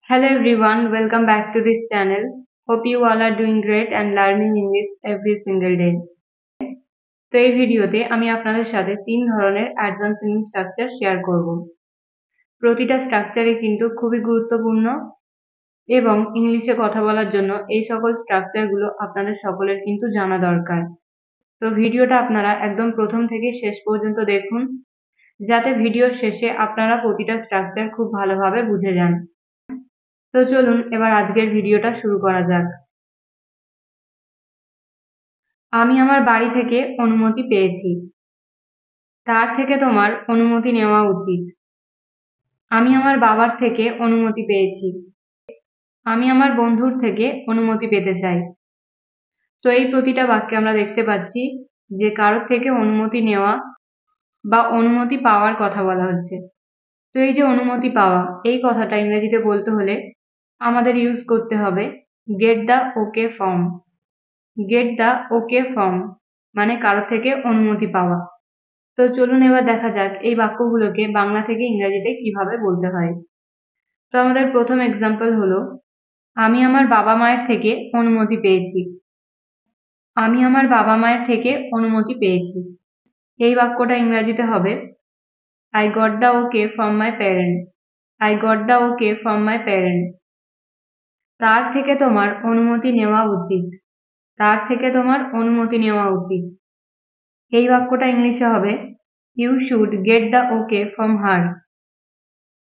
Hello everyone, welcome back to this channel. Hope you all are doing great and learning English every single day. তো এই ভিডিওতে আমি আপনাদের সাথে তিন ধরনের অ্যাডভান্স ইংলিশ স্ট্রাকচার শেয়ার করব। প্রতিটা স্ট্রাকচারই কিন্তু খুবই গুরুত্বপূর্ণ এবং ইংলিশে কথা বলার জন্য এই সকল স্ট্রাকচারগুলো আপনাদের সকলের কিন্তু জানা দরকার। তো ভিডিওটা আপনারা একদম প্রথম থেকে শেষ পর্যন্ত দেখুন, যাতে ভিডিওর শেষে আপনারা প্রতিটা স্ট্রাকচার খুব ভালোভাবে বুঝে যান। তো চলুন এবার আজকের ভিডিওটা শুরু করা যাক। আমি আমার বাড়ি থেকে অনুমতি পেয়েছি। তার থেকে তোমার অনুমতি নেওয়া উচিত। আমি আমার বাবার থেকে অনুমতি পেয়েছি। আমি আমার বন্ধুর থেকে অনুমতি পেতে চাই। তো এই প্রতিটা বাক্যে আমরা দেখতে পাচ্ছি যে কারোর থেকে অনুমতি নেওয়া বা অনুমতি পাওয়ার কথা বলা হচ্ছে। তো এই যে অনুমতি পাওয়া, এই কথাটা ইংরেজিতে বলতে হলে আমাদের ইউজ করতে হবে get the okay form. Get the okay form মানে কারোর থেকে অনুমতি পাওয়া। তো চলুন এবার দেখা যাক এই বাক্যগুলোকে বাংলা থেকে ইংরেজিতে কিভাবে বলতে হয়। তো আমাদের প্রথম এক্সাম্পল হলো, আমি আমার বাবা মায়ের থেকে অনুমতি পেয়েছি। আমি আমার বাবা মায়ের থেকে অনুমতি পেয়েছি। এই বাক্যটা ইংরেজিতে হবে I got the okay from my parents. I got the okay from my parents. তার থেকে তোমার অনুমতি নেওয়া উচিত। তার থেকে তোমার অনুমতি নেওয়া উচিত। এই বাক্যটা ইংলিশে হবে You should get the okay from her.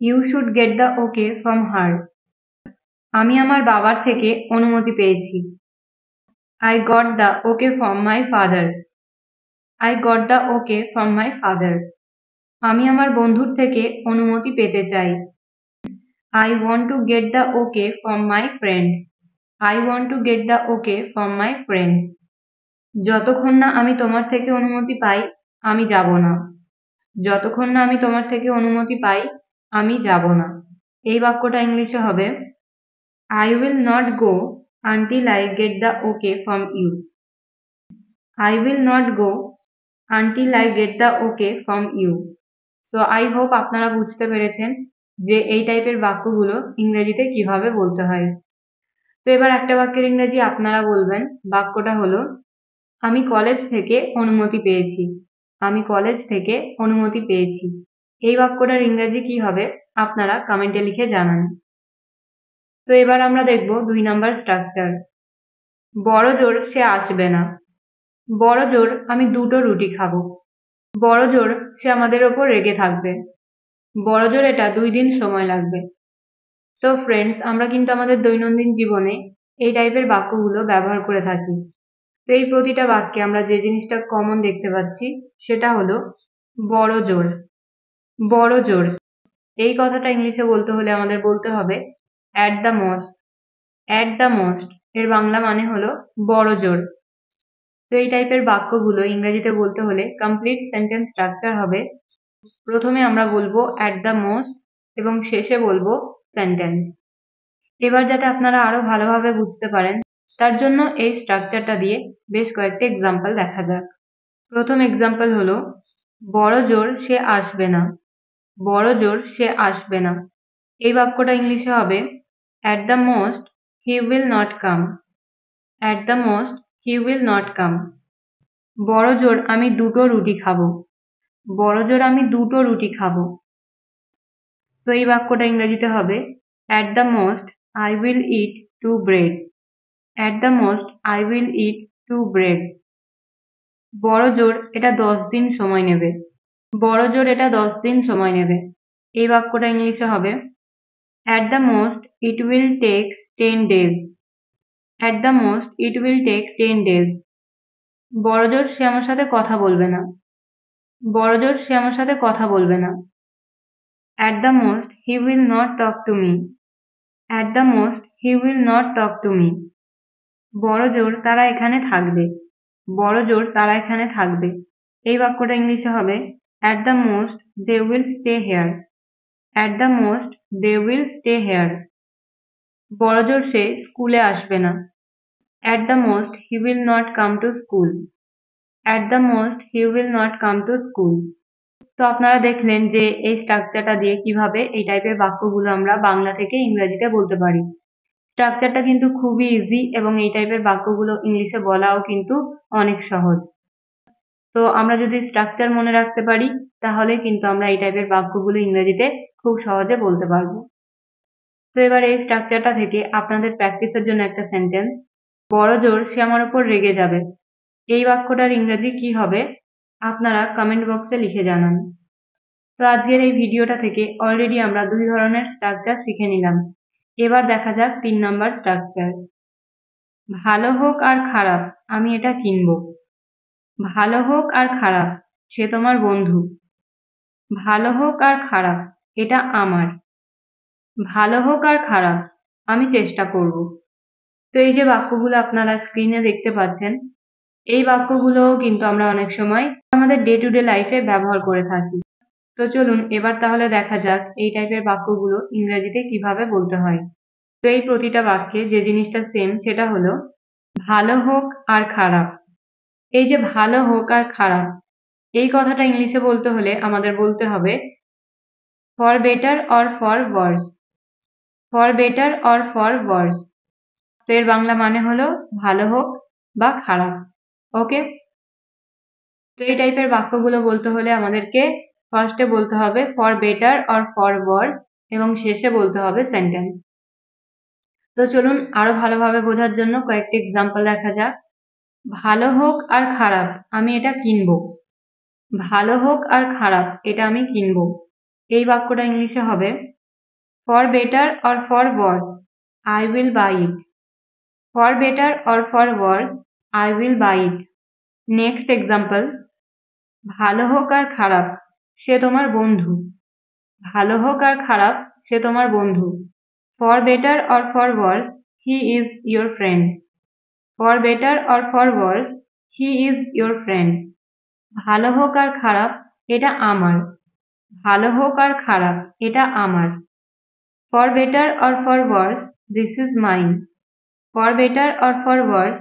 You should get the okay from her. আমি আমার বাবার থেকে অনুমতি পেয়েছি। I got the okay from my father. I got the okay from my father. আমি আমার বন্ধুর থেকে অনুমতি পেতে চাই। I want to get the okay from my friend. I want to get the okay from my friend. যতক্ষণ না আমি তোমার থেকে অনুমতি পাই, আমি যাব না। যতক্ষণ না আমি তোমার থেকে অনুমতি পাই, আমি যাব না। এই বাক্যটা ইংলিশে হবে I will not go until I get the okay from you. I will not go until I get the okay from you. So I hope আপনারা বুঝতে পেরেছেন যে এই টাইপের বাক্যগুলো ইংরেজিতে কিভাবে বলতে হয়। তো এবার একটা বাক্যের ইংরেজি আপনারা বলবেন। বাক্যটা হলো, আমি কলেজ থেকে অনুমতি পেয়েছি। আমি কলেজ থেকে অনুমতি পেয়েছি। এই বাক্যটার ইংরেজি কি হবে আপনারা কমেন্টে লিখে জানান। তো এবার আমরা দেখব 2 নাম্বার স্ট্রাকচার। বড় জোর সে আসবে না। বড় জোর আমি দুটো রুটি খাবো। বড় জোর সে আমাদের ওপর রেগে থাকবে। বড় জোর এটা 2 দিন সময় লাগবে। তো ফ্রেন্ডস, আমরা কিন্তু আমাদের দৈনন্দিন জীবনে এই টাইপের বাক্যগুলো ব্যবহার করে থাকি। তো এই প্রতিটা বাক্যে আমরা যে জিনিসটা কমন দেখতে পাচ্ছি সেটা হলো বড় জোর। বড় জোর এই কথাটা ইংলিশে বলতে হলে আমাদের বলতে হবে at the most. At the most এর বাংলা মানে হলো বড় জোর। তো এই টাইপের বাক্যগুলো ইংরেজিতে বলতে হলে কমপ্লিট সেন্টেন্স স্ট্রাকচার হবে, প্রথমে আমরা বলবো অ্যাট দ্য মোস্ট এবং শেষে বলবো সেন্টেন্স। এবার যাতে আপনারা আরো ভালোভাবে বুঝতে পারেন তার জন্য এই স্ট্রাকচারটা দিয়ে বেশ কয়েকটা এক্সাম্পল দেখা যাক। প্রথম এক্সাম্পল হলো, বড় জোর সে আসবে না। বড় জোর সে আসবে না। এই বাক্যটা ইংলিশে হবে at the most he will not come. At the most he will not come. বড় জোর আমি দুটো রুটি খাবো। বড় জোর আমি দুটো রুটি খাবো। তো এই বাক্যটা ইংরেজিতে হবে at the most I will it 2 bread. At the most I will it 2 bread. বড় জোর এটা 10 দিন সময় নেবে। বড় জোর এটা 10 দিন সময় নেবে। এই বাক্যটা ইংলিশে হবে at the most it will take 10 days. At the most it will take 10 days. বড় জোর সে আমার সাথে কথা বলবে না। বড় জোর সে আমার সাথে কথা বলবে না। At the most he will not talk to me. At the most he will not talk to me. বড় জোর তারা এখানে থাকবে। বড় জোর তারা এখানে থাকবে। এই বাক্যটা ইংলিশে হবে at the most they will stay here. At the most they will stay here. বড় জোর সে স্কুলে আসবে না। At the most he will not come to school. At the most he will not come to school. তো আপনারা দেখলেন যে এই স্ট্রাকচারটা দিয়ে কিভাবে এই টাইপের বাক্যগুলো আমরা বাংলা থেকে ইংরেজিতে বলতে পারি। স্ট্রাকচারটা কিন্তু খুবই ইজি এবং এই টাইপের বাক্যগুলো ইংলিশে বলাও কিন্তু অনেক সহজ। তো আমরা যদি স্ট্রাকচার মনে রাখতে পারি তাহলে কিন্তু আমরা এই টাইপের বাক্যগুলো ইংরেজিতে খুব সহজে বলতে পারবো। তো এবার এই স্ট্রাকচারটা থেকে আপনাদের প্র্যাকটিসের জন্য একটা সেন্টেন্স, বড় জোর সে আমার উপর রেগে যাবে। এই বাক্যটার ইংরেজি কি হবে আপনারা কমেন্ট বক্সে লিখে জানান। তো আজকের এই ভিডিওটা থেকে অলরেডি আমরা 2 ধরনের স্ট্রাকচার শিখে নিলাম। এবার দেখা যাক 3 নাম্বার স্ট্রাকচার। ভালো হোক আর খারাপ আমি এটা কিনবো। ভালো হোক আর খারাপ সে তোমার বন্ধু। ভালো হোক আর খারাপ এটা আমার। ভালো হোক আর খারাপ আমি চেষ্টা করব। তো এই যে বাক্যগুলো আপনারা স্ক্রিনে দেখতে পাচ্ছেন, এই বাক্যগুলোও কিন্তু আমরা অনেক সময় আমাদের ডে টু ডে লাইফে ব্যবহার করে থাকি। তো চলুন এবার তাহলে দেখা যাক এই টাইপের বাক্যগুলো ইংরেজিতে কিভাবে বলতে হয়। তো এই প্রতিটা বাক্যে যে জিনিসটা সেম সেটা হলো ভালো হোক আর খারাপ। এই যে ভালো হোক আর খারাপ এই কথাটা ইংলিশে বলতে হলে আমাদের বলতে হবে for better or for worse. For better or for worse. তো এর বাংলা মানে হলো ভালো হোক বা খারাপ। ওকে, তো এই টাইপের বাক্যগুলো বলতে হলে আমাদেরকে ফার্স্টে বলতে হবে ফর বেটার অর ফর ওয়ার্স এবং শেষে বলতে হবে সেন্টেন্স। তো চলুন আরো ভালোভাবে বোঝার জন্য কয়েকটি এক্সাম্পল দেখা যাক। ভালো হোক আর খারাপ আমি এটা কিনবো। ভালো হোক আর খারাপ এটা আমি কিনবো। এই বাক্যটা ইংলিশে হবে for better or for worse I will buy it. For better or for worse I will buy it. Next example, ভালো হোক আর খারাপ সে তোমার বন্ধু। ভালো হোক আর খারাপ সে তোমার বন্ধু। For better or for worse he is your friend. For better or for worse he is your friend. ভালো হোক আর খারাপ এটা আমার। ভালো হোক আর খারাপ এটা আমার। For better or for worse this is mine. For better or for worse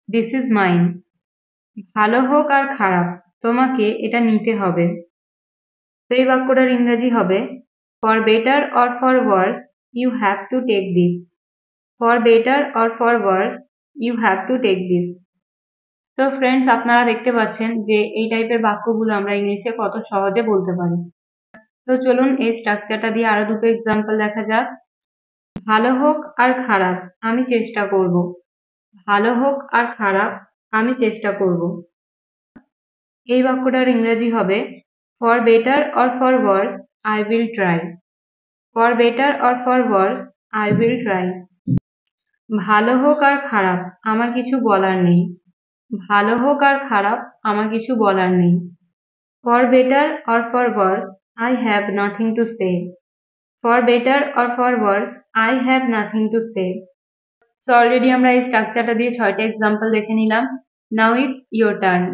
this is mine. ভালো হোক আর খারাপ তোমাকে এটা নিতে হবে। তো এই বাক্যটার ইংরেজি হবে for better or for worse you have to take this. For better or for worse you have to take this. তো ফ্রেন্ডস আপনারা দেখতে পাচ্ছেন যে এই টাইপের বাক্যগুলো আমরা ইংলিশে কত সহজে বলতে পারি। তো চলুন এই স্ট্রাকচারটা দিয়ে আরো দুটো এক্সাম্পল দেখা যাক। ভালো হোক আর খারাপ আমি চেষ্টা করব। ভালো হোক আর খারাপ আমি চেষ্টা করব। এই বাক্যটার ইংরেজি হবে for better or for worse I will try. For better or for worse I will try. ভালো হোক আর খারাপ আমার কিছু বলার নেই। ভালো হোক আর খারাপ আমার কিছু বলার নেই। For better or for worse I have nothing to say. For better or for worse I have nothing to say. So already আমরা এই স্ট্রাকচারটা দিয়ে 6টা এক্সাম্পল দেখে নিলাম। Now it's your turn.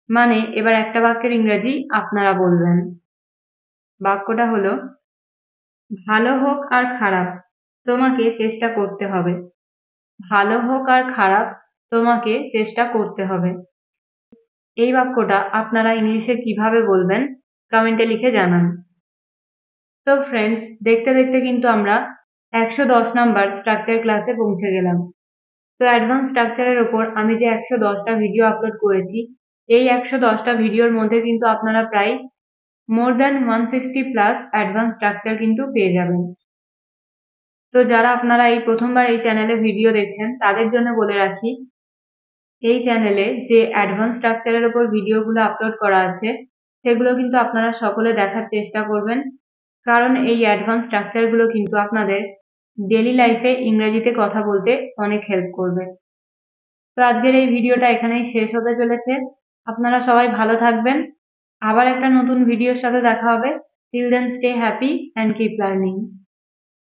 মানে এবার একটা বাক্যের ইংরেজি আপনারা বলবেন। বাক্যটা হলো ভালো হোক আর খারাপ তোমাকে চেষ্টা করতে হবে। ভালো হোক আর খারাপ তোমাকে চেষ্টা করতে হবে। এই বাক্যটা আপনারা ইংলিশে কিভাবে বলবেন কমেন্টে লিখে জানান। তো ফ্রেন্ডস দেখতে দেখতে কিন্তু আমরা 110 নাম্বার স্ট্রাকচার ক্লাসে পৌঁছে গেলাম। তো অ্যাডভান্স স্ট্রাকচারের ওপর আমি যে 110টা ভিডিও আপলোড করেছি, এই 110টা ভিডিওর মধ্যে কিন্তু আপনারা প্রায় more than 160 plus advance structure কিন্তু পেয়ে যাবেন। তো যারা আপনারা এই প্রথমবার এই চ্যানেলে ভিডিও দেখছেন তাদের জন্য বলে রাখি, এই চ্যানেলে যে অ্যাডভান্স স্ট্রাকচারের উপর ভিডিওগুলো আপলোড করা আছে সেগুলো কিন্তু আপনারা সকলে দেখার চেষ্টা করবেন, কারণ এই অ্যাডভান্স স্ট্রাকচারগুলো কিন্তু আপনাদের ডেইলি লাইফে ইংরেজিতে কথা বলতে অনেক হেল্প করবে। তো আজকের এই ভিডিওটা এখানেই শেষ হতে চলেছে। আপনারা সবাই ভালো থাকবেন। আবার একটা নতুন ভিডিওর সাথে দেখা হবে। Till then stay happy and keep learning.